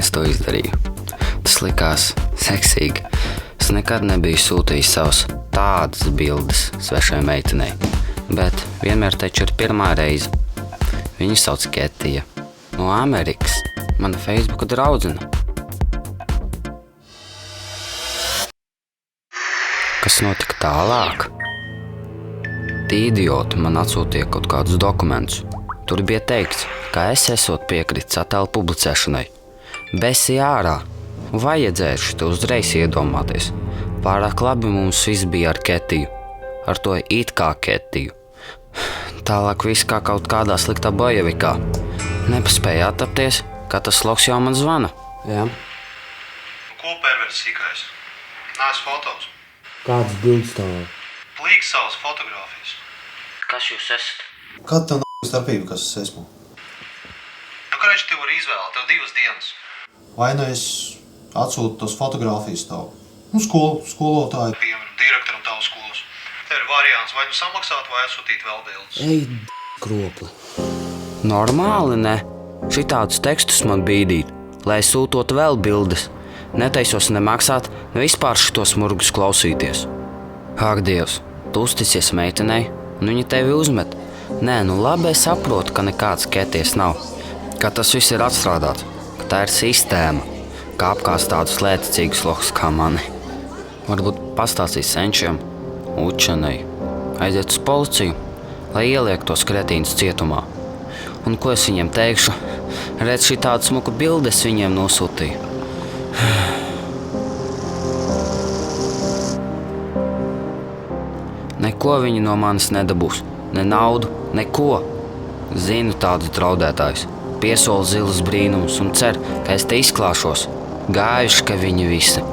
es to izdarīju. Tas likās seksīgi. Es nekad nebiju sūtījis savas tādas bildes svešai meitenei, bet vienmēr taču ir pirmā reize. Viņu sauc Ketija, no Amerikas, mana Facebooka draudzene. Kas notika tālāk? Tie idioti man atsūtīja kaut kādus dokumentus. Tur bija teikts, ka es esot piekritis attēlu publicēšanai. Besi ārā! Vajadzēja šito uzreiz iedomāties. Pārāk labi mums viss bija ar Ketiju. Ar to it kā Ketiju. Tālāk viss kā kaut kādā sliktā bojevikā. Nepaspēja attapties, ka tas loks jau man zvana. Jā. Ko perverts sīkais? Nāc fotos. Kādas bildes tev? Plīks savas fotogrāfijas. Kas jūs esat? Kāda tev starpība, kas es esmu? Nu, kāpēc tev var izvēlēt? Tev 2 dienas. Vai nu es atsūtu tos fotogrāfijas tavu? Skolotāju. Piemēram, direktoram tavu skolas. Tev ir variants, vai nu samaksāt, vai atsūtīt vēl bildes. Ej, kropli. Normāli, ne? Šitādus tekstus man bīdīt, lai sūtot vēl bildes. Netaisos nemaksāt, ne vispār šitos murgus klausīties. Ak, Dievs, tu uzticies meitenei, un viņa tevi uzmet. Nē, nu labi, es saprotu, ka nekāds Ketijas nav. Ka tas viss ir atstrādāts, ka tā ir sistēma, kā apkāst tādus lēticīgus lohus kā mani. Varbūt pastāstīs senčiem, učenei, aiziet uz policiju, lai ieliek tos kretīnus cietumā. Un ko es viņiem teikšu? Redz, šī tādu smuku bildes viņiem nosūtīju. Neko viņi no manis nedabūs, ne naudu, neko. Zinu tādus draudētājus, piesolu zilus brīnumus un cer, ka es te izklāšos. Gājuši, ka viņi visi.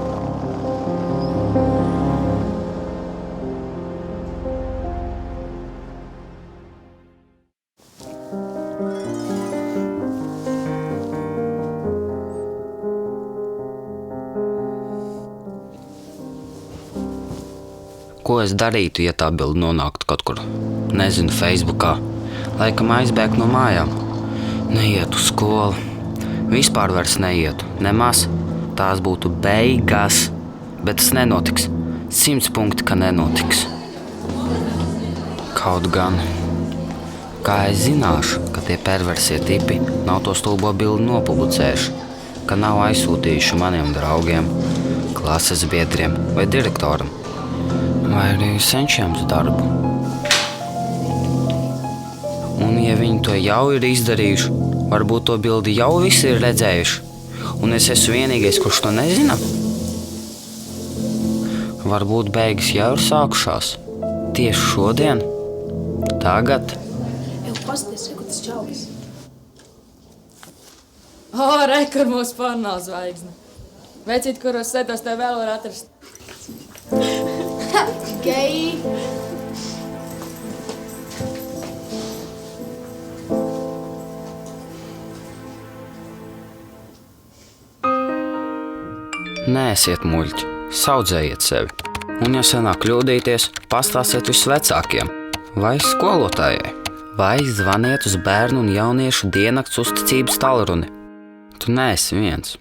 Ko es darītu, ja tā bilde nonāktu kaut kur, nezinu, Facebookā? Laikam aizbēgt no mājām. Neietu uz skolu. Vispār vairs neietu. Nemaz. Tās būtu beigas. Bet tas nenotiks. 100 punkti, ka nenotiks. Kaut gan. Kā es zināšu, ka tie perversie tipi nav to stulbo bildi nopublicējuši, ka nav aizsūtījuši maniem draugiem, klases biedriem vai direktoram, vai arī senčiem uz darbu. Un ja viņi to jau ir izdarījuši, varbūt to bildi jau visi ir redzējuši, un es esmu vienīgais, kurš to nezina? Varbūt beigas jau ir sākušās. Tieši šodien? Tagad? Pasties, ko tas čalis. Re, kur mūsu porno zvaigzne. Vecīt, kuros setos tev vēl var atrast. Geji. Neesiet muļķi, saudzējiet sevi. Un, ja sanāk kļūdīties, pastāstiet visvecākiem vai skolotājai. Vai zvaniet uz bērnu un jauniešu diennakts uzticības tālruni. Tu neesi viens.